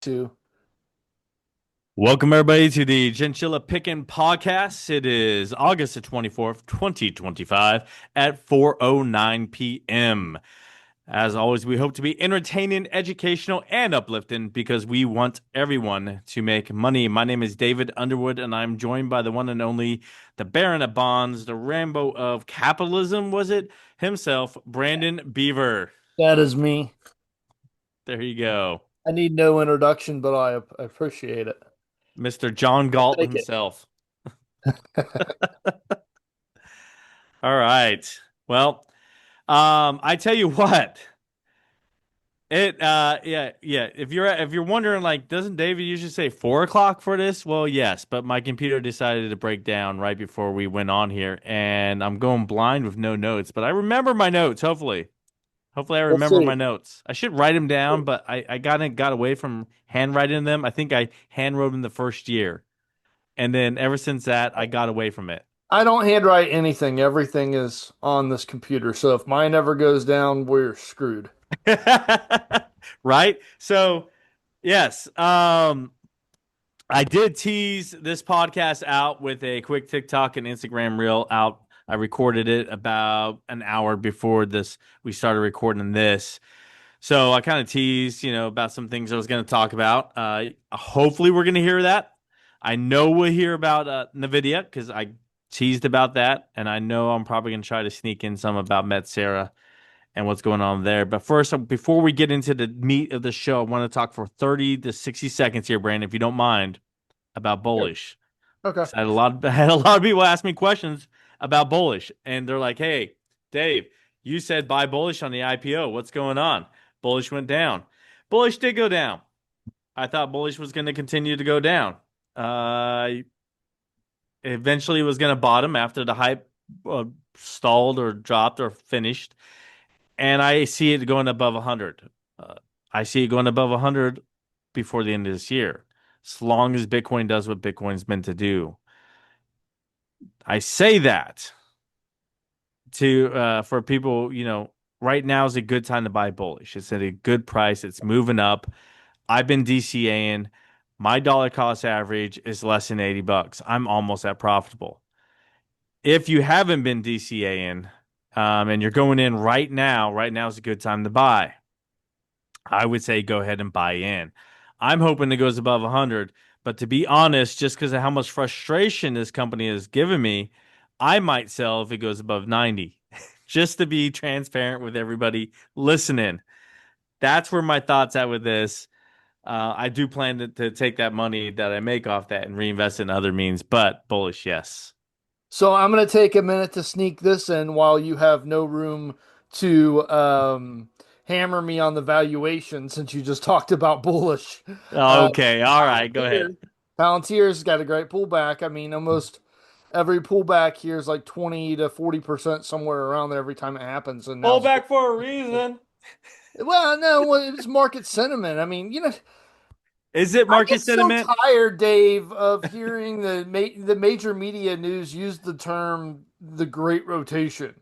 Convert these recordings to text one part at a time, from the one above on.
To Welcome everybody to the Chinchilla Pickin' Podcast. It is August the 24th, 2025 at 4:09 p.m. As always, we hope to be entertaining, educational, and uplifting because we want everyone to make money. My name is David Underwood, and I'm joined by the one and only, the Baron of Bonds, the Rambo of Capitalism, was it? Himself, Brandon Beaver. that is me. There you go. I need no introduction, but I appreciate it. Mr. John Galt Take it. himself. All right. Well, I tell you what, yeah. If you're wondering, like, doesn't David usually say 4 o'clock for this? Well, yes, but my computer decided to break down right before we went on here, and I'm going blind with no notes. But I remember my notes. Hopefully I We'll remember my see. notes. I should write them down, but I got away from handwriting them. I think I handwrote them the first year, and then ever since that, I got away from it. I don't handwrite anything. Everything is on this computer. So if mine ever goes down, we're screwed. Right? So, yes. I did tease this podcast out with a quick TikTok and Instagram reel out. I recorded it about an hour before this we started recording this. So I kind of teased, about some things I was going to talk about. Hopefully we're going to hear that. I know we'll hear about Nvidia because I teased about that, and I know I'm probably going to try to sneak in some about Metsera and what's going on there. But first, before we get into the meat of the show, I want to talk for 30 to 60 seconds here, Brandon, if you don't mind, about Sure. bullish. Okay. I had a lot of people ask me questions about bullish, and they're like, "Hey, Dave, you said buy bullish on the IPO. What's going on?" Bullish went down. Bullish did go down. I thought bullish was going to continue to go down. Uh, Eventually, it was going to bottom after the hype stalled or dropped or finished, and I see it going above 100. Uh, I see it going above 100 before the end of this year, as long as Bitcoin does what Bitcoin's meant to do. I say that to for people, right now is a good time to buy bullish. It's at a good price. It's moving up. I've been DCAing. My dollar cost average is less than $80. I'm almost at profitable. If you haven't been DCAing, and you're going in right now is a good time to buy. I would say go ahead and buy in. I'm hoping it goes above 100, but to be honest, just because of how much frustration this company has given me, I might sell if it goes above 90. Just to be transparent with everybody listening. That's where my thoughts at with this. I do plan to take that money that I make off that and reinvest in other means, but bullish, yes. So I'm going to take a minute to sneak this in while you have no room to hammer me on the valuation since you just talked about bullish. Uh, Okay, all right, go ahead. Palantir, Palantir's got a great pullback. I mean, almost every pullback here is like 20 to 40% somewhere around there every time it happens. And Pull now, back for a reason. well, no, well, it's market sentiment. I mean, Is it I market get so sentiment? tired, Dave, of hearing the major media news use the term the Great Rotation.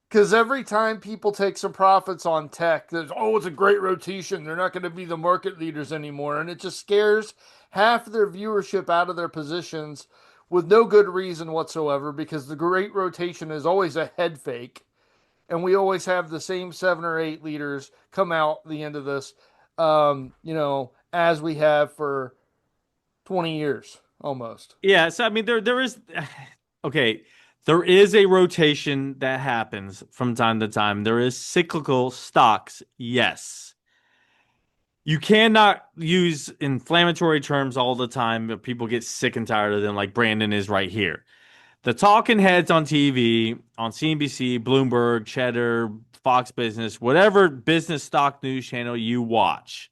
Because every time people take some profits on tech, there's, oh, it's a great rotation. They're not going to be the market leaders anymore. And it just scares half their viewership out of their positions with no good reason whatsoever because the great rotation is always a head fake. And we always have the same seven or eight leaders come out the end of this, as we have for 20 years almost. Yeah, so I mean there is okay, there is a rotation that happens from time to time. There is cyclical stocks. Yes. You cannot use inflammatory terms all the time, but people get sick and tired of them like Brandon is right here. The talking heads on TV, on CNBC, Bloomberg, Cheddar, Fox Business, whatever business stock news channel you watch,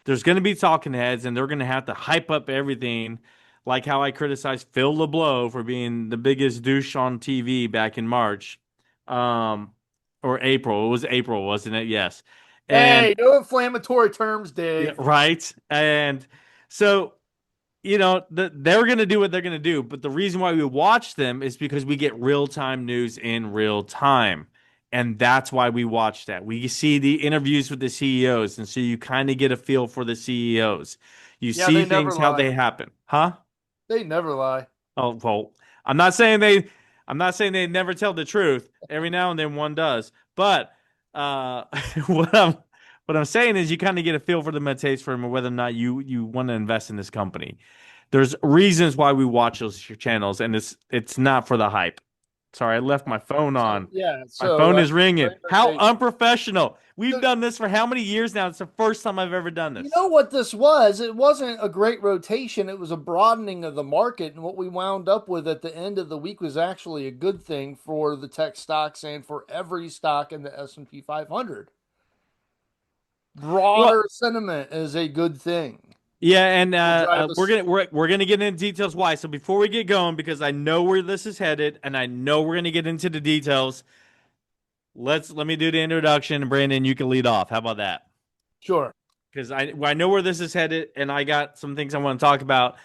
there's going to be talking heads and they're going to have to hype up everything, like how I criticized Phil LeBlanc for being the biggest douche on TV back in March, um or April. It was April, wasn't it? Yes. And Hey, no inflammatory terms, yeah, Dave. right. And so, they're going to do what they're going to do, but the reason why we watch them is because we get real-time news in real time. And that's why we watch that. We see the interviews with the CEOs, and so you kind of get a feel for the CEOs. You Yeah, see they never things how lie. they happen, huh? They never lie. Oh well, I'm not saying they, I'm not saying they never tell the truth. Every now and then one does, but uh, what I'm what I'm saying is you kind of get a feel for the taste for them, or whether or not you want to invest in this company. There's reasons why we watch those channels, and it's not for the hype. Sorry, I left my phone So on. yeah, My so phone is ringing. great How rotation. unprofessional. We've So, done this for how many years now? It's the first time I've ever done you this. know what this was? It wasn't a great rotation. It was a broadening of the market, and what we wound up with at the end of the week was actually a good thing for the tech stocks and for every stock in the S&P 500. Well, Broader sentiment is a good thing. yeah, and Will drive we're us. gonna we're gonna get into details why. So before we get going, because I know where this is headed, and I know we're gonna get into the details. Let me do the introduction, and Brandon, you can lead off. How about that? Sure. Because I know where this is headed, and I got some things I want to talk about.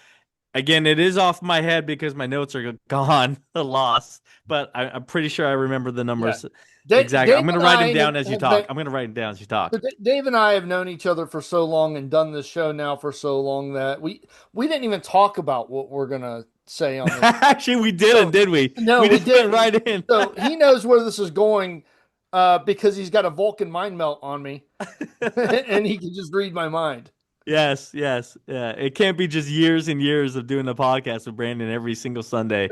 Again, it is off my head because my notes are gone, lost. But I'm pretty sure I remember the Yeah. numbers exactly. I'm Dave gonna and write them I down as you have talk. been. I'm gonna write them down as you talk. So Dave and I have known each other for so long and done this show now for so long that we didn't even talk about what we're gonna say on this. Actually, we didn't, So did we? no, We we just went didn't. right in. So he knows where this is going because he's got a Vulcan mind melt on me, and he can just read my mind. Yes, yes, yeah. It can't be just years and years of doing the podcast with Brandon every single Sunday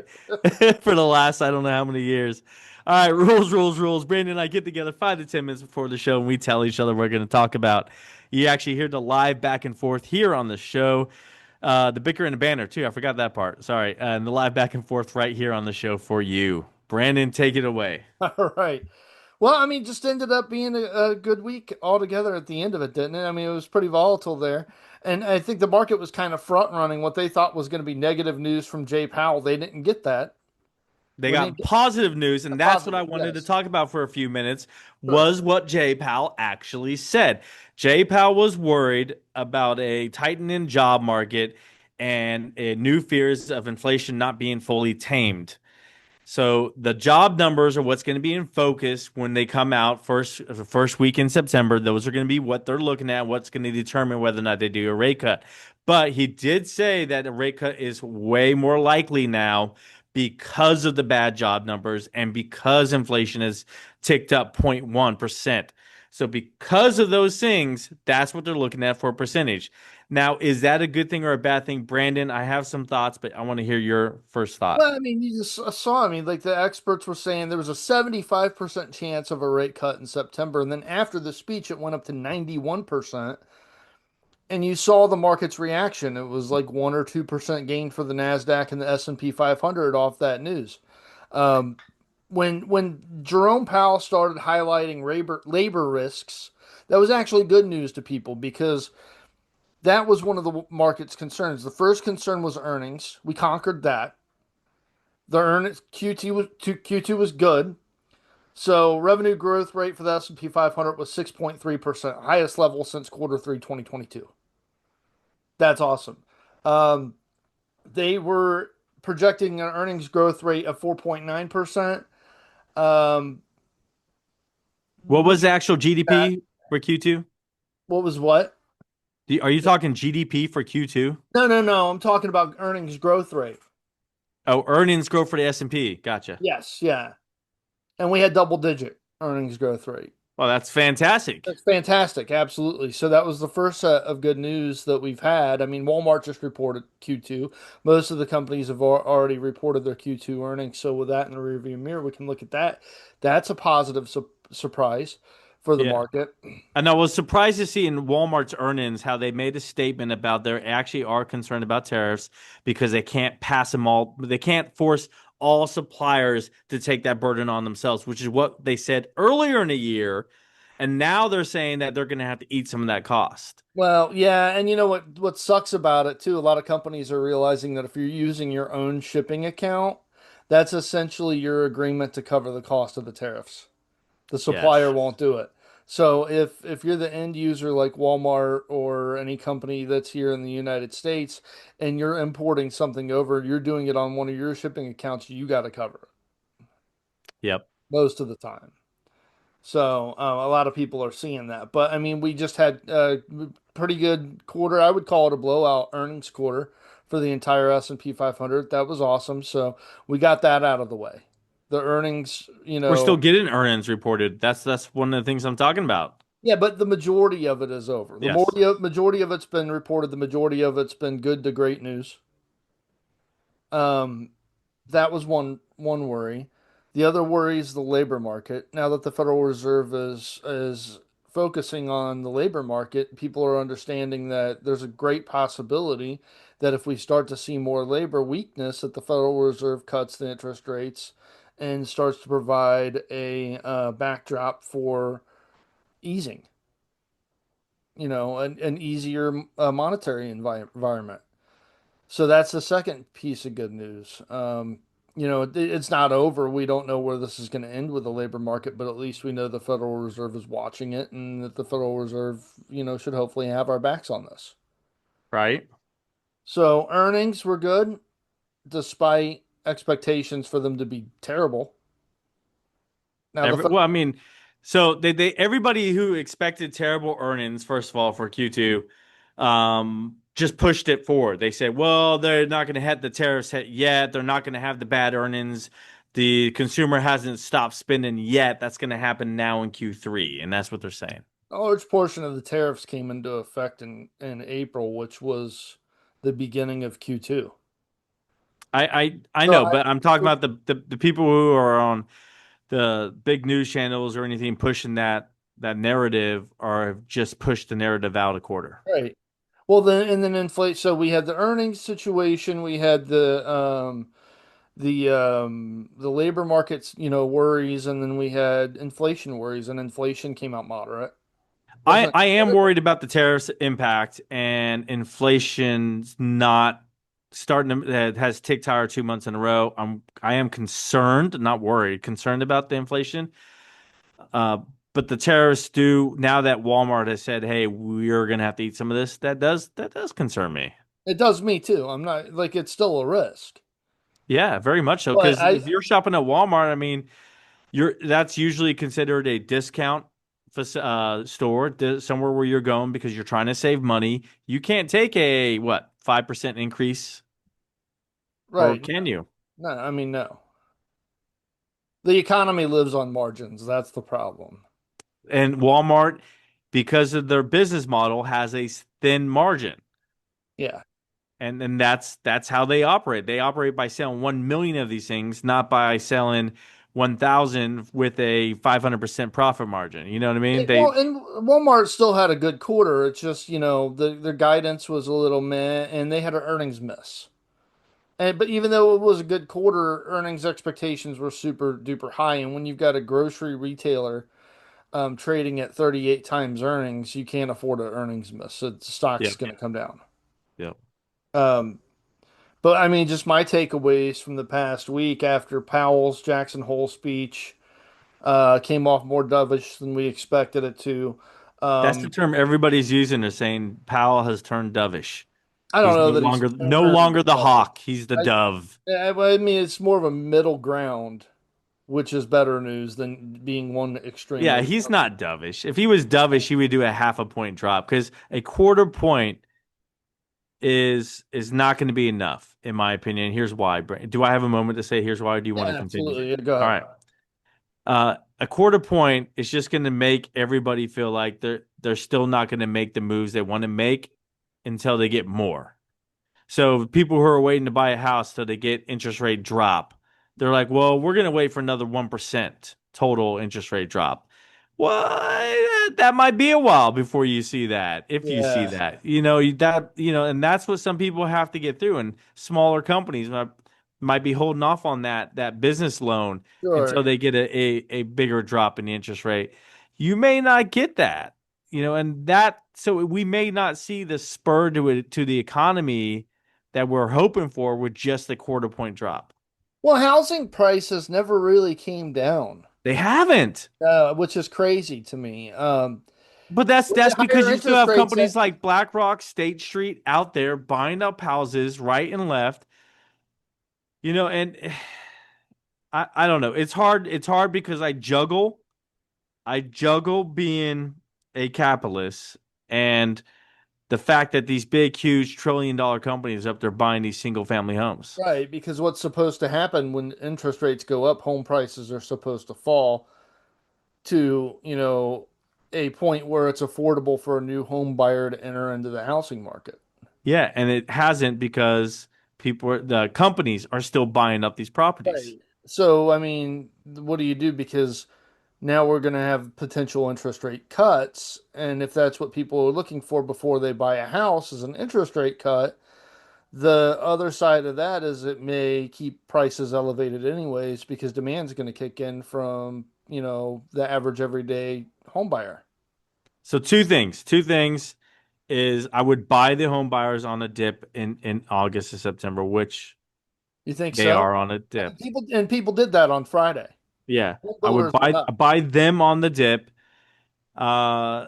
for the last I don't know how many years. All right, rules, rules, rules. Brandon and I get together 5 to 10 minutes before the show, and we tell each other we're going to talk about. You actually hear the live back and forth here on the show. The bicker and the banner too. I forgot that part. Sorry, and the live back and forth right here on the show for you. Brandon, take it away. All right. Well, I mean, just ended up being a good week altogether at the end of it, didn't it? I mean, it was pretty volatile there. And I think the market was kind of front running what they thought was going to be negative news from Jay Powell. They didn't get that. They We didn't got get positive news, the and that's what I positive. wanted to Yes. talk about for a few minutes. Sure. Was what Jay Powell actually said. Jay Powell was worried about a tightening job market and new fears of inflation not being fully tamed. So the job numbers are what's going to be in focus when they come out first week in September. Those are going to be what they're looking at, what's going to determine whether or not they do a rate cut. But he did say that a rate cut is way more likely now because of the bad job numbers and because inflation has ticked up 0.1%. So because of those things, that's what they're looking at for a percentage. Now, is that a good thing or a bad thing? Brandon, I have some thoughts, but I want to hear your first thought. Well, I mean, you just saw, I mean, like the experts were saying there was a 75% chance of a rate cut in September. And then after the speech, it went up to 91%. And you saw the market's reaction. It was like 1 or 2% gain for the Nasdaq and the S&P 500 off that news. Um, when Jerome Powell started highlighting labor risks, that was actually good news to people because that was one of the market's concerns. The first concern was earnings. We conquered that. The earnings Q2 was good. So revenue growth rate for the S&P 500 was 6.3%, highest level since quarter 3 2022. That's awesome. Um, they were projecting an earnings growth rate of 4.9%. Um, What was which the actual that GDP for Q2? what was what? Are you talking GDP for Q2? No. I'm talking about earnings growth rate. Oh, earnings growth for the S&P. Gotcha. Yes, yeah. And we had double digit earnings growth rate. Well, that's fantastic. That's fantastic. Absolutely. So that was the first set of good news that we've had. I mean, Walmart just reported Q2. Most of the companies have already reported their Q2 earnings. So with that in the rearview mirror, we can look at that. That's a positive surprise for the Yeah. market. And I was surprised to see in Walmart's earnings how they made a statement about they actually are concerned about tariffs because they can't pass them all. They can't force all suppliers to take that burden on themselves, which is what they said earlier in the year. And now they're saying that they're going to have to eat some of that cost. Well, yeah, and you know what sucks about it too, a lot of companies are realizing that if you're using your own shipping account, that's essentially your agreement to cover the cost of the tariffs. The supplier Yes. won't do it. So if you're the end user like Walmart or any company that's here in the United States and you're importing something over, you're doing it on one of your shipping accounts, you got to cover it Yep. most of the time. So a lot of people are seeing that. But I mean, we just had a pretty good quarter. I would call it a blowout earnings quarter for the entire S&P 500. That was awesome. So we got that out of the way. The earnings, We're still getting earnings reported. That's one of the things I'm talking about. yeah, but the majority of it is over. The Yes. majority of it's been reported. The majority of it's been good to great news. Um, that was one worry. The other worry is the labor market. Now that the Federal Reserve is focusing on the labor market, people are understanding that there's a great possibility that if we start to see more labor weakness, that the Federal Reserve cuts the interest rates and starts to provide a backdrop for easing, an easier monetary environment. So that's the second piece of good news. It's not over. We don't know where this is going to end with the labor market, but at least we know the Federal Reserve is watching it and that the Federal Reserve, should hopefully have our backs on this. Right. So earnings were good despite expectations for them to be terrible. Now the Well, I mean, so they everybody who expected terrible earnings, first of all, for Q2, just pushed it forward. They said, well, they're not going to hit the tariffs hit yet. They're not going to have the bad earnings. The consumer hasn't stopped spending yet. That's going to happen now in Q3, and that's what they're saying. a large portion of the tariffs came into effect in April, which was the beginning of Q2. I So know, but I'm talking about the people who are on the big news channels or anything pushing that narrative or have just pushed the narrative out a quarter. right. Well, then and then inflate. So we had the earnings situation. We had the labor markets, worries, and then we had inflation worries, and inflation came out moderate. Wasn't I am worried about the tariffs impact and inflation's not starting to that has ticked higher 2 months in a row. I am concerned, not worried, concerned about the inflation. Uh, but the tariffs do now that Walmart has said, "Hey, we're gonna have to eat some of this." That does concern me. it does me too. I'm not like it's still a risk, Yeah, very much so. but Because if you're shopping at Walmart, I mean, you're that's usually considered a discount store, somewhere where you're going because you're trying to save money. You can't take a what 5% increase, or right. can you? No, I mean no. The economy lives on margins. That's the problem. And Walmart, because of their business model, has a thin margin, Yeah. and that's how they operate. They operate by selling 1 million of these things, not by selling 1,000 with a 500% profit margin. You know what I mean? Well, and Walmart still had a good quarter. It's just, their guidance was a little meh, and they had an earnings miss. But even though it was a good quarter, earnings expectations were super duper high. And when you've got a grocery retailer trading at 38 times earnings, you can't afford an earnings miss. So the Yeah, stock's going to come down. yeah. Um, but I mean, just my takeaways from the past week after Powell's Jackson Hole speech came off more dovish than we expected it to. That's the Um, term everybody's using. They're saying Powell has turned dovish. I don't He's know no that he's longer no turned. longer the hawk. He's the dove. I mean, it's more of a middle ground, which is better news than being one Yeah, extremely. he's not dovish. If he was dovish, he would do a half a point drop because a quarter point is not going to be enough, in my opinion. Here's why. Do I have a moment to say here's why, or do you want Yeah, to continue? absolutely. Yeah, go All ahead. right. A quarter point is just going to make everybody feel like they're still not going to make the moves they want to make until they get more. So people who are waiting to buy a house till they get interest rate drop, they're like, well, we're going to wait for another 1% total interest rate drop. Well, that might be a while before you see that. If you see Yeah, that, and that's what some people have to get through. And smaller companies might be holding off on that business loan until sure. they get a bigger drop in the interest rate. You may not get that, and so we may not see the spur to the economy that we're hoping for with just a quarter point drop. Well, housing prices never really came down, They haven't. which is crazy to me. But that's With the that's because higher you still interest have rates, companies like BlackRock, State Street out there buying up houses right and left. And I don't know. It's hard because I juggle I juggle being a capitalist and the fact that these big, huge trillion-dollar companies up there buying these single-family homes. Right, because what's supposed to happen when interest rates go up, home prices are supposed to fall to, a point where it's affordable for a new home buyer to enter into the housing market. Yeah, and it hasn't because the companies are still buying up these properties. Right. So, I mean, what do you do? Because now we're going to have potential interest rate cuts. And if that's what people are looking for before they buy a house is an interest rate cut, the other side of that is it may keep prices elevated anyways because demand's going to kick in from, the average everyday home buyer. So two things is I would buy the home buyers on a dip in August and September, which You think they so? are on a And dip. people did that on Friday. Yeah, Home I would builders went up. buy them on the dip. Uh,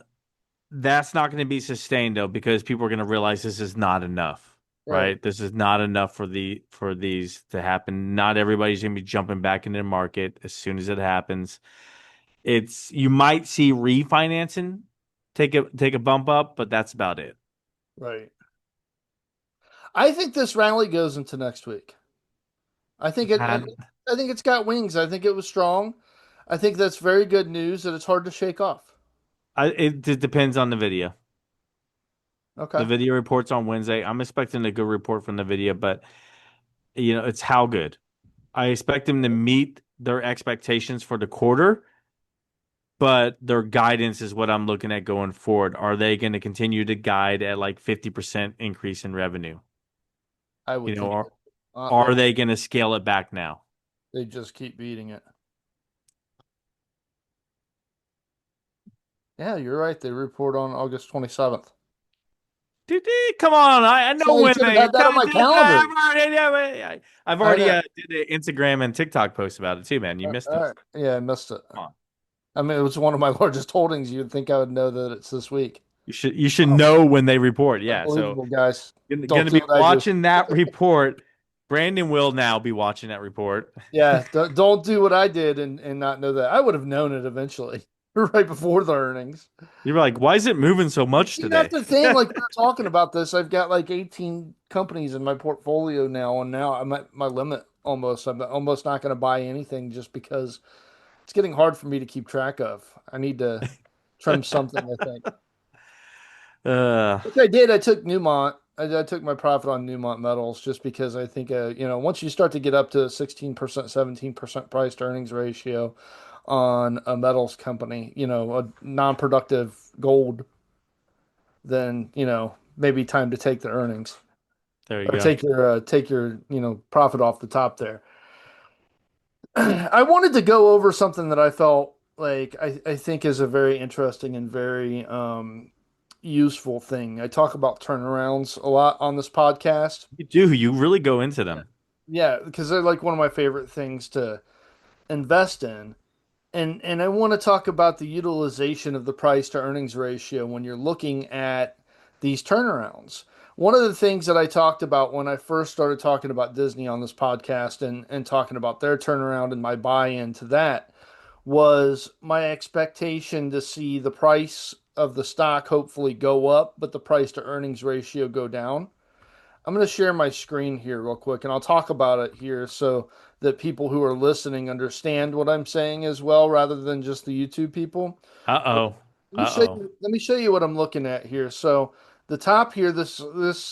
that's not going to be sustained though because people are going to realize this is not enough, Right. right? This is not enough for these to happen. Not everybody's going to be jumping back into the market as soon as it happens. It's you might see refinancing take a bump up, but that's about it. Right. I think this rally goes into next week. I think it. And I think it's got wings. I think it was strong. I think that's very good news that it's hard to shake off. it depends on the video. The Okay. video reports on Wednesday. I'm expecting a good report from the video, but it's how good. I expect them to meet their expectations for the quarter, but their guidance is what I'm looking at going forward. Are they going to continue to guide at like 50% increase in revenue? I would think Or that are they going to scale it back now? they just keep beating it. Yeah, you're right. They report on August 27th. Dude, come on! I know So you when should have they. had that on my calendar. I've I already know. did an Instagram and TikTok post about it too, man. You missed All it. right. Yeah, I missed it. Come on. I mean, it was one of my largest holdings. You'd think I would know that it's this week. You should know when they report. Yeah, so Unbelievable, guys. going Don't to do be what I do. watching that report. Brandon will now be watching that report. Yeah, don't do what I did and not know that. I would have known it eventually, right before the earnings. You're like, why is it moving so much You have today? to think, like we were talking about this. I've got like 18 companies in my portfolio now, and now I'm at my limit almost. I'm almost not going to buy anything just because it's getting hard for me to keep track of. I need to trim something, I think. uh, Which I did. I took Newmont. I took my profit on Newmont Metals just because I think, once you start to get up to 16%, 17% price to earnings ratio on a metals company, a non-productive gold, then, maybe time to take the earnings there you or go. take your profit off the top there. I wanted to go over something that I felt like I think is a very interesting and very useful thing. I talk about turnarounds a lot on this podcast. You do. You really go into them. Yeah, because they're like one of my favorite things to invest in. And I want to talk about the utilization of the price to earnings ratio when you're looking at these turnarounds. One of the things that I talked about when I first started talking about Disney on this podcast and talking about their turnaround and my buy-in to that was my expectation to see the price of the stock hopefully go up, but the price to earnings ratio go down. I'm going to share my screen here real quick and I'll talk about it here so that people who are listening understand what I'm saying as well, rather than just the YouTube people. Uh-oh. Let me show Uh-oh. you, let me show you what I'm looking at here. So the top here, this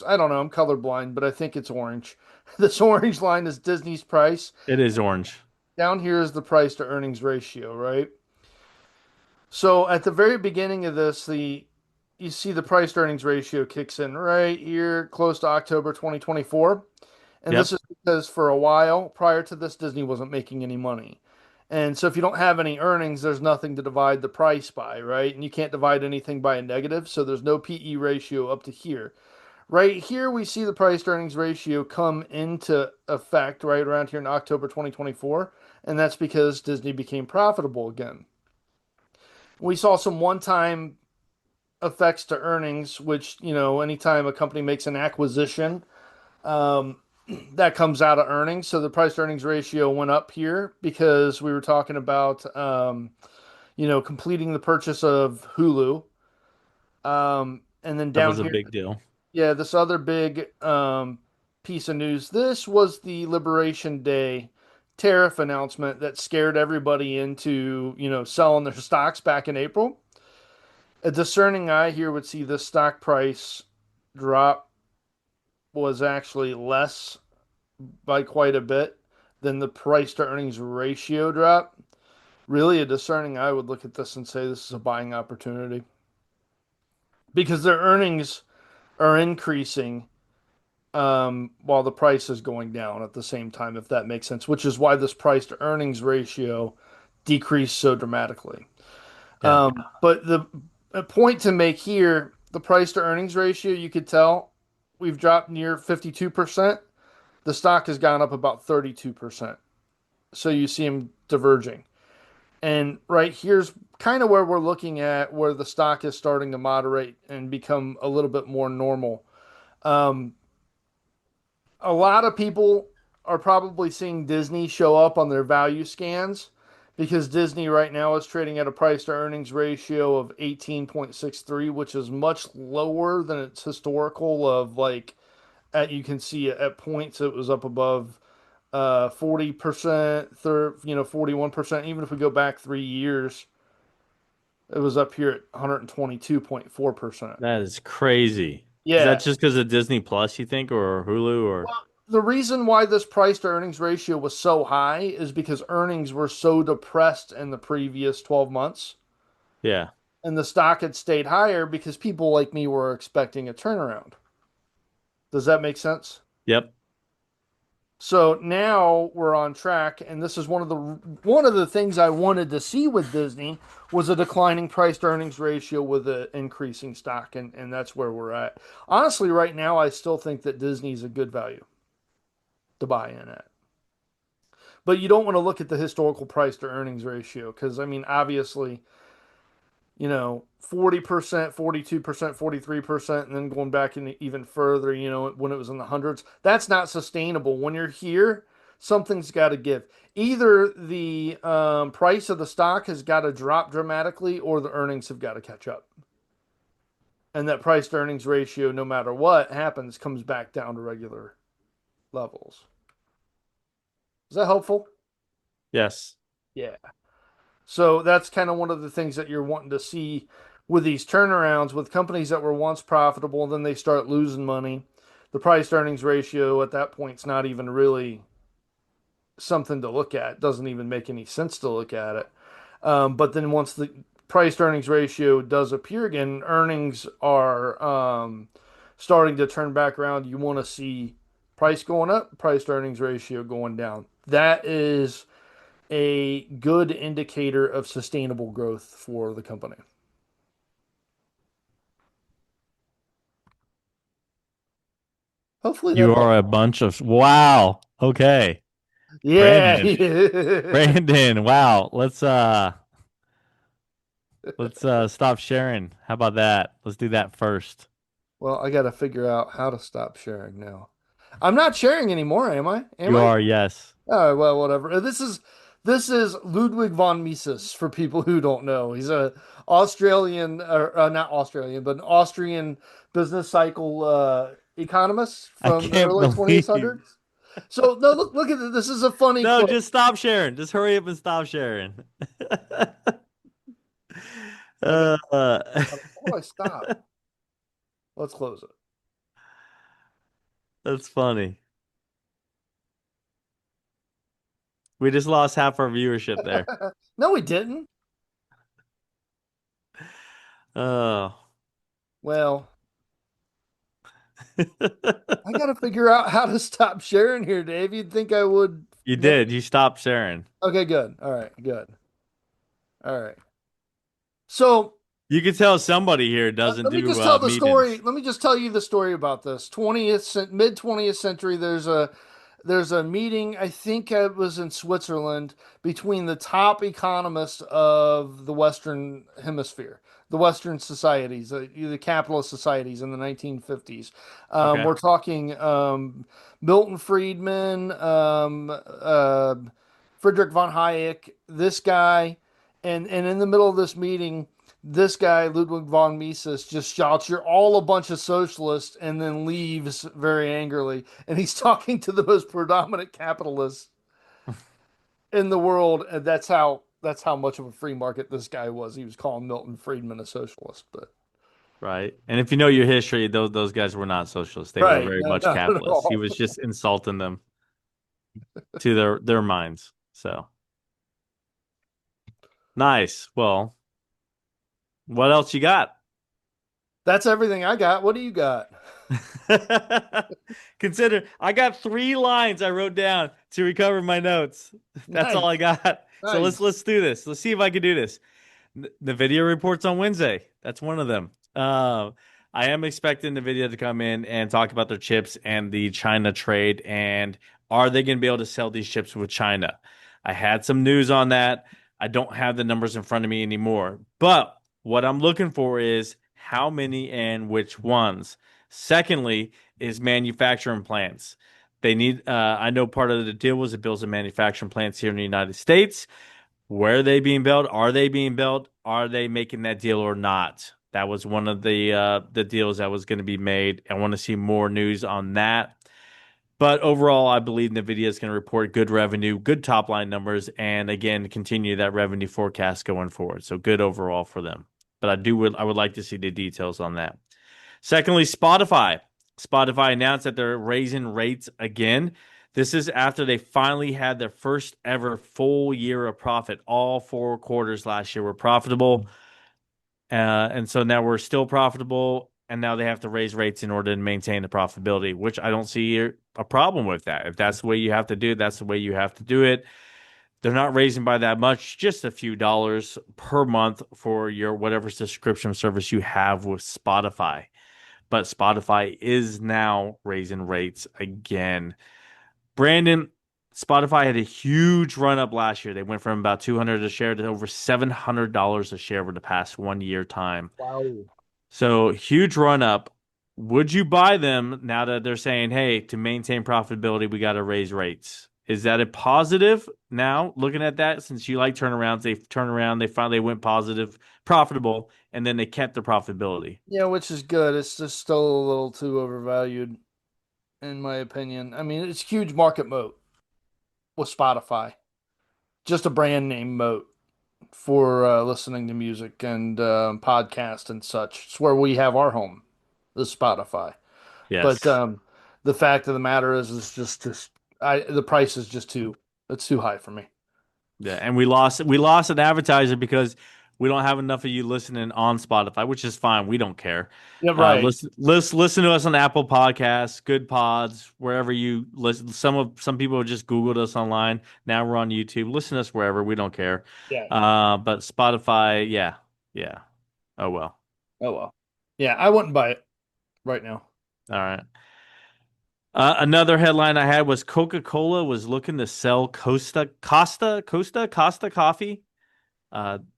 I don't know, I'm colorblind, but I think it's orange. This orange line is Disney's price. It is orange. Down here is the price to earnings ratio, right? So at the very beginning of this, the you see the price to earnings ratio kicks in right here, close to October 2024. And this Yep. is because for a while prior to this, Disney wasn't making any money. And so if you don't have any earnings, there's nothing to divide the price by, right? And you can't divide anything by a negative. So there's no PE ratio up to here. Right here, we see the price to earnings ratio come into effect right around here in October 2024. And that's because Disney became profitable again. We saw some one-time effects to earnings, which, anytime a company makes an acquisition, um, that comes out of earnings. So the price to earnings ratio went up here because we were talking about, completing the purchase of Hulu. And then That down was a here, big deal. yeah, this other big piece of news. This was the Liberation Day tariff announcement that scared everybody into, selling their stocks back in April. A discerning eye here would see the stock price drop was actually less by quite a bit than the price to earnings ratio drop. Really, a discerning eye would look at this and say this is a buying opportunity because their earnings are increasing while the price is going down at the same time, if that makes sense, which is why this price to earnings ratio decreased so dramatically. Yeah. But the a point to make here, the price to earnings ratio, you could tell we've dropped near 52%. The stock has gone up about 32%. So you see them diverging. And right here's kind of where we're looking at where the stock is starting to moderate and become a little bit more normal. Um, a lot of people are probably seeing Disney show up on their value scans because Disney right now is trading at a price to earnings ratio of 18.63, which is much lower than its historical of like you can see at points it was up above 40%, 41%. Even if we go back 3 years, it was up here at 122.4%. That is crazy. Is that Yeah. just because of Disney Plus, you think, or Hulu, or Well, the reason why this price to earnings ratio was so high is because earnings were so depressed in the previous 12 months yeah. and the stock had stayed higher because people like me were expecting a turnaround. Does that make sense? Yep. So now we're on track, and this is one of the things I wanted to see with Disney was a declining price to earnings ratio with an increasing stock, and that's where we're at. Honestly, right now, I still think that Disney's a good value to buy in at. But you don't want to look at the historical price to earnings ratio because, I mean, obviously, 40%, 42%, 43%, and then going back in even further, when it was in the hundreds, that's not sustainable. When you're here, something's got to give. Either the price of the stock has got to drop dramatically or the earnings have got to catch up. And that price to earnings ratio, no matter what happens, comes back down to regular levels. Is that helpful? Yes. Yeah. So that's kind of one of the things that you're wanting to see with these turnarounds with companies that were once profitable, then they start losing money. The price to earnings ratio at that point is not even really something to look at. It doesn't even make any sense to look at it. But then once the price to earnings ratio does appear again, earnings are starting to turn back around. You want to see price going up, price to earnings ratio going down. That is a good indicator of sustainable growth for the company. Hopefully that You helps. are a bunch of wow. Okay. Yeah. Brandon. Brandon, wow. Let's stop sharing. How about that? Let's do that first. Well, I got to figure out how to stop sharing now. I'm not sharing anymore, am I? Am You I? are, yes. Oh, well, whatever. This is Ludwig von Mises for people who don't know. He's a Australian, or not Australian, but an Austrian business cycle economist I from the can't early 20th believe. hundreds. So no, look at this. This is a funny No, quote. just stop sharing. Just hurry up and stop sharing. I got. uh, How do I stop? Let's close that's funny. We just lost half our viewership there. it. No, we didn't. Oh. Well, I got to figure out how to stop sharing here, Dave. You'd think I would You know. did. You stopped sharing. Okay, good. All right, good. All right. So You could tell somebody here doesn't let me do just tell the story. meetings. Let me just tell you the story about this. 20th century. There's a meeting. I think it was in Switzerland between the top economists of the Western Hemisphere, the Western societies, the capitalist societies in the 1950s. Okay. We're talking Milton Friedman, Friedrich von Hayek, this guy And in the middle of this meeting, this guy Ludwig von Mises just shouts, "You're all a bunch of socialists," and then leaves very angrily. And he's talking to the most predominant capitalists in the world, and that's how much of a free market this guy was. He was calling Milton Friedman a socialist, but Right. And if you know your history, those guys were not socialists. They were right, very no, much not at capitalists. He all. was just insulting them to their minds. So nice. Well, what else you got? That's everything I got. What do you got? Consider I got 3 lines I wrote down to recover my notes. That's all I Nice, got. So nice. let's do this. Let's see if I can do this. The video reports on Wednesday. That's one of them. I am expecting the video to come in and talk about their chips and the China trade and are they going to be able to sell these chips with China? I had some news on that. I don't have the numbers in front of me anymore. But what I'm looking for is how many and which ones. Secondly, is manufacturing plants. They need, I know part of the deal was to build some manufacturing plants here in the United States. Where are they being built? Are they being built? Are they making that deal or not? That was one of the deals that was going to be made. I want to see more news on that. But overall, I believe Nvidia is going to report good revenue, good top line numbers, and again continue that revenue forecast going forward. So good overall for them. But I would like to see the details on that. Secondly, Spotify. Spotify announced that they're raising rates again. This is after they finally had their first ever full year of profit. All 4 quarters last year were profitable. And so now we're still profitable. And now they have to raise rates in order to maintain the profitability, which I don't see a problem with that. If that's the way you have to do it, that's the way you have to do it. They're not raising by that much, just a few dollars per month for your whatever subscription service you have with Spotify. But Spotify is now raising rates again. Brandon, Spotify had a huge run up last year. They went from about 200 a share to over $700 a share over the past 1 year time. Wow. So huge run up. Would you buy them now that they're saying, hey, to maintain profitability, we got to raise rates? Is that a positive now looking at that since you like turnarounds? They've turned around, they finally went positive, profitable, and then they kept the profitability. Yeah, which is good. It's just still a little too overvalued, in my opinion. I mean, it's huge market moat with Spotify. Just a brand name moat for listening to music and podcast and such. It's where we have our home, the Spotify. But Yes. the fact of the matter is just the price is just too it's too high for me. Yeah, and we lost an advertiser because we don't have enough of you listening on Spotify, which is fine. We don't care. Yeah, right. Listen to us on Apple Podcasts, Good Pods, wherever you listen. Some people have just Googled us online. Now we're on YouTube. Listen to us wherever. We don't care. Yeah. But Spotify, yeah, yeah. Oh well. Oh well. Yeah, I wouldn't buy it right now. All right. Another headline I had was Coca-Cola was looking to sell Costa coffee.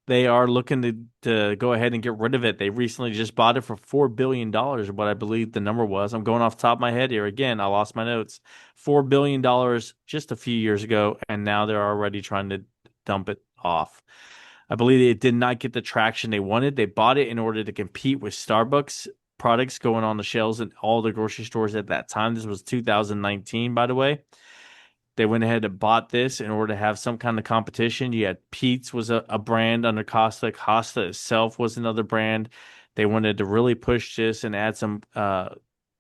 They are looking to go ahead and get rid of it. They recently just bought it for $4 billion, what I believe the number was. I'm going off the top of my head here. Again, I lost my notes. $4 billion just a few years ago, and now they're already trying to dump it off. I believe it did not get the traction they wanted. They bought it in order to compete with Starbucks products going on the shelves in all the grocery stores at that time. This was 2019, by the way. They went ahead and bought this in order to have some kind of competition. You had Pete's was a brand under Costa. Costa itself was another brand. They wanted to really push this and add some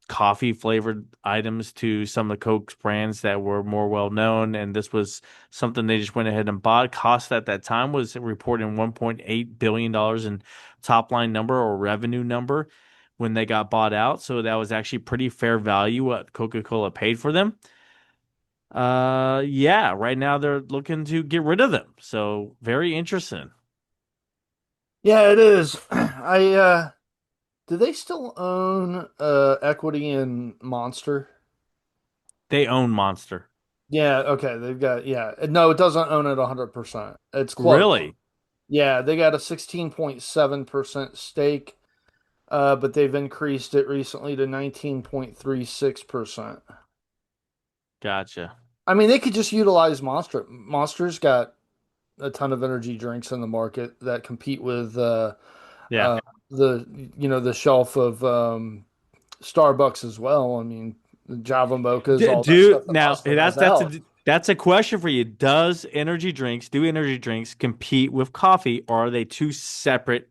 coffee flavored items to some of the Coke brands that were more well known. And this was something they just went ahead and bought. Costa at that time was reporting $1.8 billion in top line number or revenue number when they got bought out. So that was actually pretty fair value what Coca-Cola paid for them. Yeah, right now they're looking to get rid of them. So very interesting. Yeah, it is. I do they still own equity in Monster? They own Monster. Yeah, okay. They've got yeah. No, it doesn't own it 100%. It's close. Really? Yeah, they got a 16.7% stake, but they've increased it recently to 19.36%. Gotcha. I mean, they could just utilize Monster. Monster's got a ton of energy drinks in the market that compete with Yeah. uh, the the shelf of Starbucks as well. I mean, the Java mochas, all that Do stuff that now Monster has out. that's a question for you. Do energy drinks compete with coffee, or are they two separate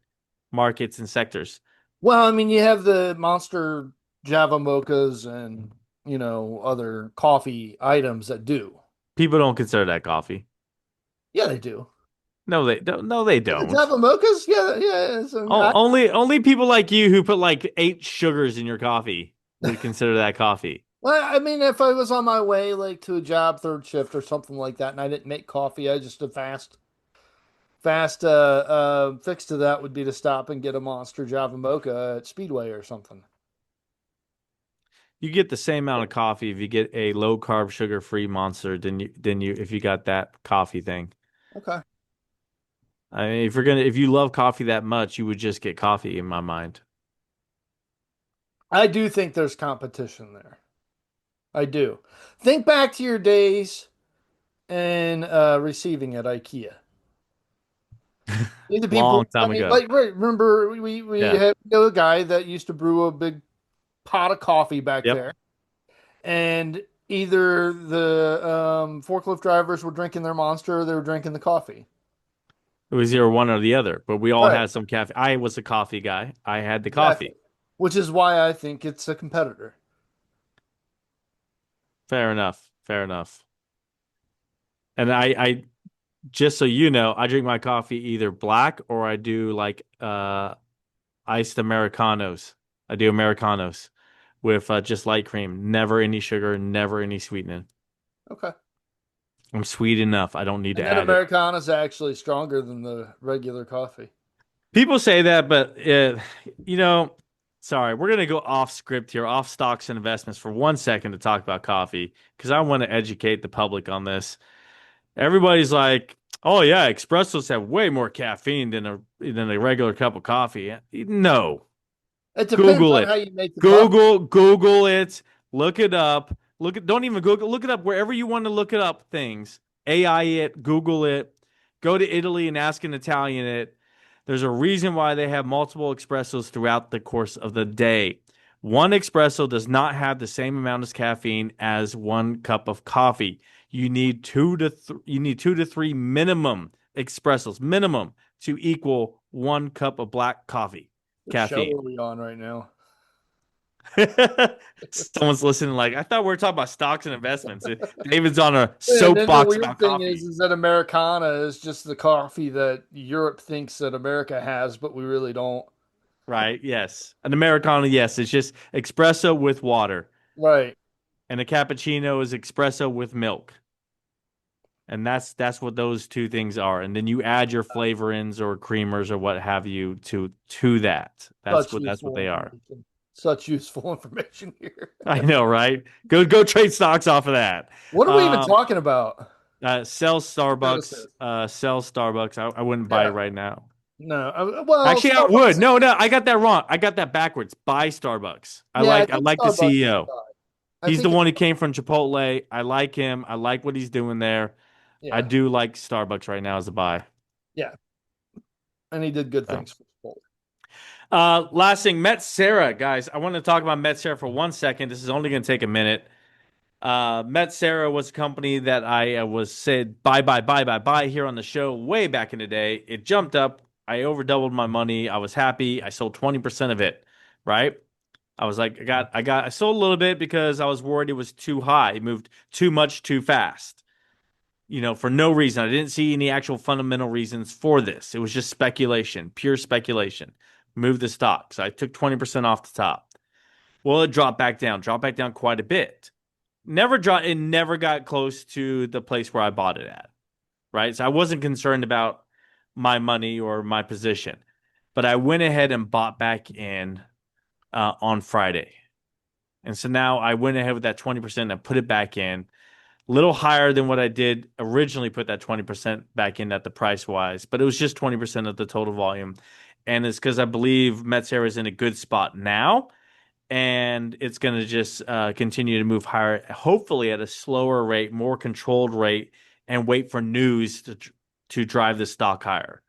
markets and sectors? Well, I mean, you have the Monster Java mochas and other coffee items that do. People don't consider that coffee. Yeah, they do. No, they don't. No, they Yeah, the don't. Java mochas. Yeah, yeah. Only people like you who put like 8 sugars in your coffee would consider that coffee. Well, I mean, if I was on my way like to a job third shift or something like that, and I didn't make coffee, I just a fast fix to that would be to stop and get a Monster Java Mocha at Speedway or something. You get the same amount of coffee if you get a low carb, sugar free monster than you if you got that coffee thing. Okay. I mean, if you love coffee that much, you would just get coffee in my mind. I do think there's competition there. I do. Think back to your days in receiving at IKEA. The Long people, I time mean, ago. like, right, remember we Yeah. had a guy that used to brew a big pot of coffee back Yep. there, and either the forklift drivers were drinking their Monster or they were drinking the coffee. It was either one or the other, but we all Right. had some caffeine. I was a coffee guy. I had the Exactly. coffee. Which is why I think it's a competitor. Fair enough. Fair enough. And I just so you know, I drink my coffee either black or I do like iced Americanos. I do Americanos with just light cream, never any sugar, never any sweetening. Okay. I'm sweet enough. I don't need to And that add it. Americana is actually stronger than the regular coffee. People say that, but you know, sorry, we're gonna go off script here, off stocks and investments for 1 second to talk about coffee because I want to educate the public on this. Everybody's like, "Oh yeah, espressos have way more caffeine than a regular cup of coffee." No, It depends Google on it. how you make the coffee. Google it. Look it up. Don't even Google. Look it up wherever you want to look it up. Things. AI it. Google it. Go to Italy and ask an Italian it. There's a reason why they have multiple espressos throughout the course of the day. One espresso does not have the same amount of caffeine as 1 cup of coffee. You need 2 to 3 minimum espressos minimum to equal 1 cup of black coffee What show caffeine. are we on right now? Someone's listening, like, I thought we were talking about stocks and investments. David's on a And then the soapbox weird about thing is, coffee. is that Americana is just the coffee that Europe thinks that America has, but we really don't. Right? Yes. An Americano, yes. It's just espresso with water. Right. And a cappuccino is espresso with milk. And that's what those two things are. And then you add your flavorings or creamers or what have you to that. Such That's what useful they are. information. Such useful information here. I know, right? Go trade stocks off of that. What are we even Um, talking about? Sell Starbucks. Services. Sell Starbucks. I wouldn't buy it Yeah. right now. No. Well, Actually, I would. Starbucks. No, I got that wrong. I got that backwards. Buy Starbucks. Yeah, I I think like the Starbucks is CEO. fine. I He's the think it's one who came from Chipotle. I like him. I like what he's doing there. I yeah, do like Starbucks right now as a buy. yeah, and he did good So. things for Chipotle. Last thing, Metsera, guys. I want to talk about Metsera for 1 second. This is only going to take a minute. Metsera was a company that I was said buy here on the show way back in the day. It jumped up. I over doubled my money. I was happy. I sold 20% of it, right? I was like, I sold a little bit because I was worried it was too high. It moved too much too fast. For no reason. I didn't see any actual fundamental reasons for this. It was just speculation, pure speculation. Move the stock. So I took 20% off the top. Well, it dropped back down quite a bit. It never got close to the place where I bought it at. Right. So I wasn't concerned about my money or my position. But I went ahead and bought back in on Friday. And so now I went ahead with that 20% and put it back in a little higher than what I did originally put that 20% back in at the price wise, but it was just 20% of the total volume. And it's because I believe Metsera is in a good spot now, and it's going to just continue to move higher, hopefully at a slower rate, more controlled rate, and wait for news to drive the stock higher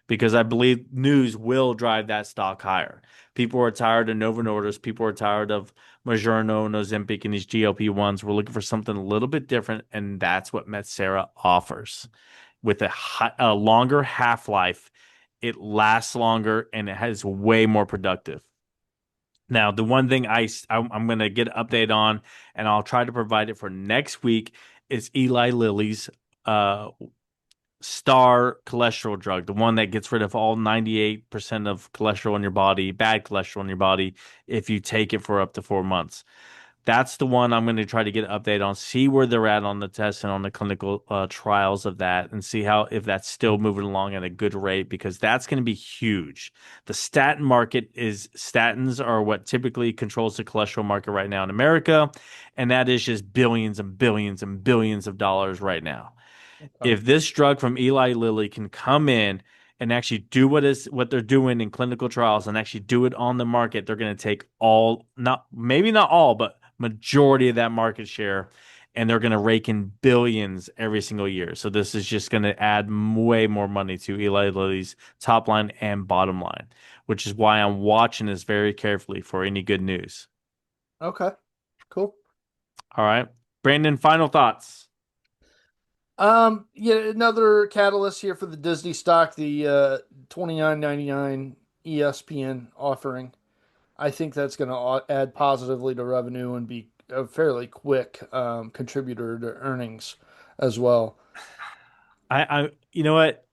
because I believe news will drive that stock higher. People are tired of Novo Nordisk. People are tired of Mounjaro and Ozempic and these GLP-1s. We're looking for something a little bit different, and that's what Metsera offers. With a longer half-life, it lasts longer and it has way more productive. Now, the one thing I'm going to get an update on, and I'll try to provide it for next week, is Eli Lilly's uh, star cholesterol drug, the one that gets rid of all 98% of cholesterol in your body, bad cholesterol in your body, if you take it for up to 4 months. That's the one I'm going to try to get an update on, see where they're at on the tests and on the clinical trials of that, and see how if that's still moving along at a good rate, because that's going to be huge. The statin market is statins are what typically controls the cholesterol market right now in America, and that is just billions and billions and billions of dollars right now. If this drug from Eli Lilly can come in and actually do what they're doing in clinical trials and actually do it on the market, they're going to take all, not maybe not all, but majority of that market share, and they're going to rake in billions every single year. So this is just going to add way more money to Eli Lilly's top line and bottom line, which is why I'm watching this very carefully for any good news. Okay, cool. All right, Brandon, final thoughts. Yeah, another catalyst here for the Disney stock, the $29.99 ESPN offering. I think that's going to add positively to revenue and be a fairly quick contributor to earnings as well. You know what?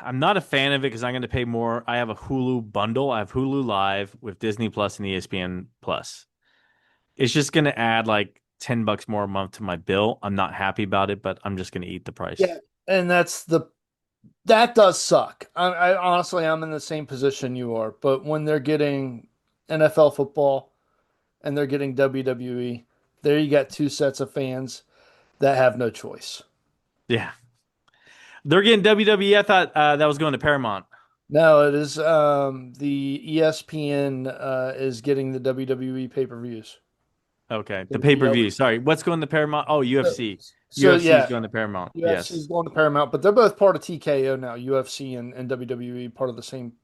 I'm not a fan of it because I'm going to pay more. I have a Hulu bundle. I have Hulu Live with Disney Plus and ESPN Plus. It's just going to add like $10 more a month to my bill. I'm not happy about it, but I'm just going to eat the price. Yeah, and that does suck. I honestly, I'm in the same position you are, but when they're getting NFL football and they're getting WWE, there you got two sets of fans that have no choice. Yeah. They're getting WWE. I thought that was going to Paramount. No, it is the ESPN is getting the WWE pay-per-views. Okay. The It'll be pay-per-view. Sorry. What's going to Paramount? Oh, so, UFC. so UFC is yeah, going to Paramount. UFC is Yes. going to Paramount, but they're both part of TKO now. UFC and WWE part of the same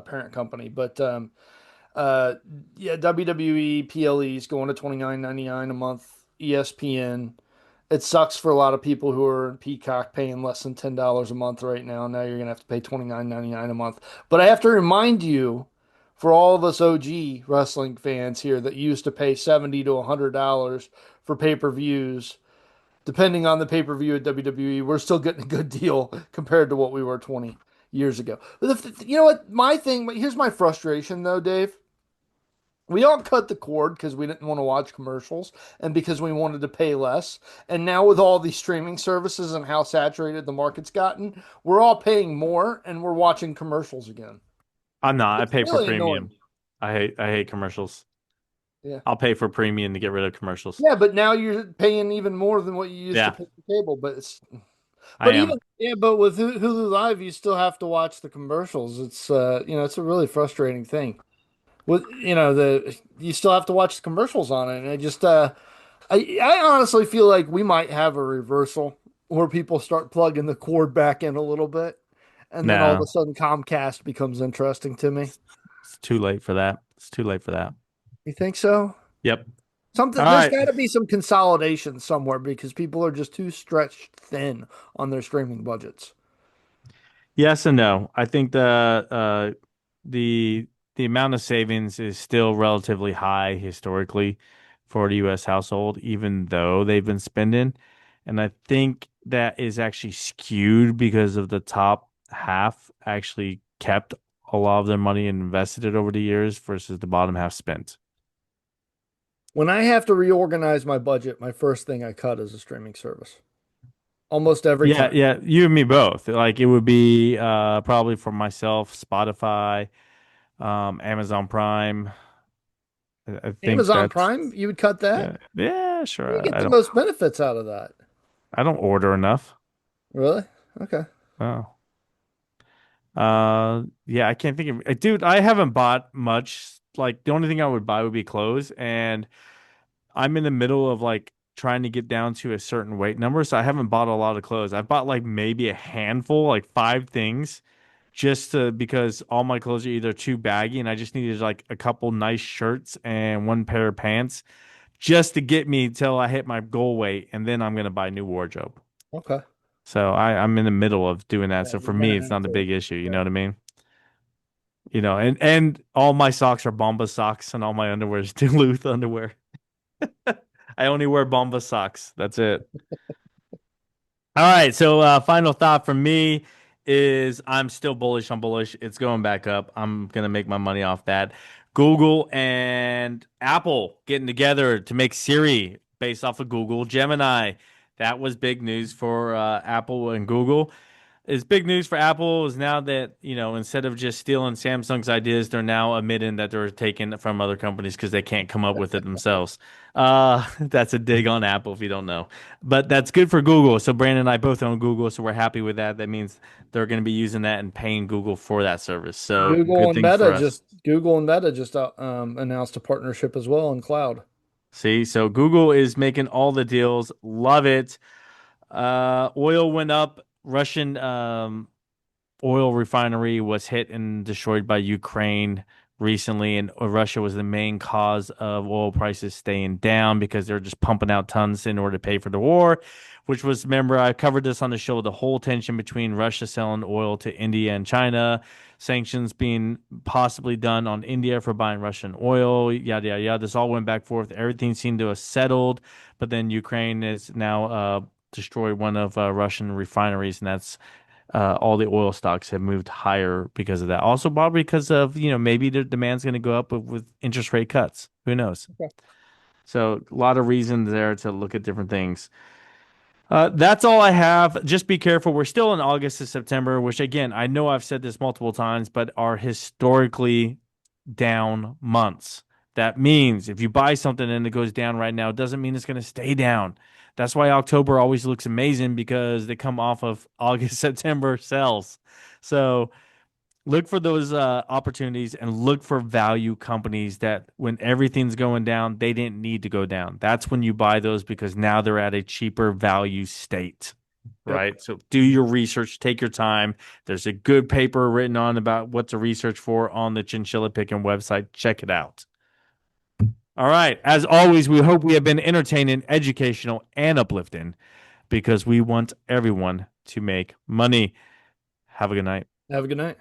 parent company. But uh, yeah, WWE PLE is going to 29.99 a month. ESPN. It sucks for a lot of people who are in Peacock paying less than $10 a month right now. Now you're gonna have to pay 29.99 a month. But I have to remind you, for all of us OG wrestling fans here that used to pay $70 to $100 for pay-per-views, depending on the pay-per-view at WWE, we're still getting a good deal compared to what we were 20 years ago. But you know what? Here's my frustration though, Dave. We all cut the cord because we didn't want to watch commercials and because we wanted to pay less. And now, with all these streaming services and how saturated the market's gotten, we're all paying more and we're watching commercials again. I'm not. I It's pay for really annoying. premium. I hate commercials. Yeah. I'll pay for premium to get rid of commercials. Yeah, but now you're paying even more than what you used to Yeah, pay for cable. I Even am. yeah, but with Hulu Live, you still have to watch the commercials. It's it's a really frustrating thing. With the you still have to watch the commercials on it, and I honestly feel like we might have a reversal where people start plugging the cord back in a little bit, and then all of a No, sudden Comcast becomes interesting to me. it's too late for that. It's too late for that. You think so? Yep. All There's right. got to be some consolidation somewhere because people are just too stretched thin on their streaming budgets. Yes and no. I think the amount of savings is still relatively high historically for the U.S. household, even though they've been spending. And I think that is actually skewed because of the top half actually kept a lot of their money and invested it over the years versus the bottom half spent. When I have to reorganize my budget, my first thing I cut is a streaming service. Almost every Yeah, time. yeah, you and me both. Like it would be probably for myself, Spotify, Amazon Prime. I think Amazon that's Prime, you would cut that? yeah, yeah, You sure. get the most benefits out of that. I don't order enough. Really? Okay. Oh. Yeah, I can't think of dude, I haven't bought much. Like the only thing I would buy would be clothes, and I'm in the middle of like trying to get down to a certain weight number, so I haven't bought a lot of clothes. I've bought like maybe a handful, like 5 things, just to because all my clothes are either too baggy and I just needed like a couple nice shirts and one pair of pants just to get me till I hit my goal weight, and then I'm gonna buy new wardrobe. Okay. So I'm in the middle of doing that. Yeah, So for you're me, gonna it's have not a to. big issue. You know Yeah. what I mean? And all my socks are Bomba socks, and all my underwear is Duluth underwear. I only wear Bomba socks. That's it. All right. So final thought from me is I'm still bullish on bullish. It's going back up. I'm gonna make my money off that. Google and Apple getting together to make Siri based off of Google Gemini. That was big news for Apple and Google. Is big news for Apple is now that, instead of just stealing Samsung's ideas, they're now admitting that they're taking it from other companies because they can't come up with it themselves. That's a dig on Apple if you don't know. But that's good for Google. So Brandon and I both own Google, so we're happy with that. That means they're going to be using that and paying Google for that service. So good things for us. Google and Meta just announced a partnership as well in cloud. See, so Google is making all the deals. Love it. Oil went up. Russian oil refinery was hit and destroyed by Ukraine recently, and Russia was the main cause of oil prices staying down because they're just pumping out tons in order to pay for the war. Which was, remember, I covered this on the show, the whole tension between Russia selling oil to India and China, sanctions being possibly done on India for buying Russian oil, yada, yada, yada. This all went back and forth. Everything seemed to have settled, but then Ukraine is now destroyed one of Russian refineries, and that's all the oil stocks have moved higher because of that. Also, probably because of, maybe the demand's going to go up with interest rate cuts. Who knows? Okay. So a lot of reasons there to look at different things. That's all I have. Just be careful. We're still in August to September, which again, I know I've said this multiple times, but are historically down months. That means if you buy something and it goes down right now, it doesn't mean it's going to stay down. That's why October always looks amazing because they come off of August, September sales. So look for those opportunities and look for value companies that when everything's going down, they didn't need to go down. That's when you buy those because now they're at a cheaper value state. Yep. Right. So do your research, take your time. There's a good paper written on about what to research for on the Chinchilla Picking website. Check it out. All right. As always, we hope we have been entertaining, educational, and uplifting because we want everyone to make money. Have a good night. Have a good night.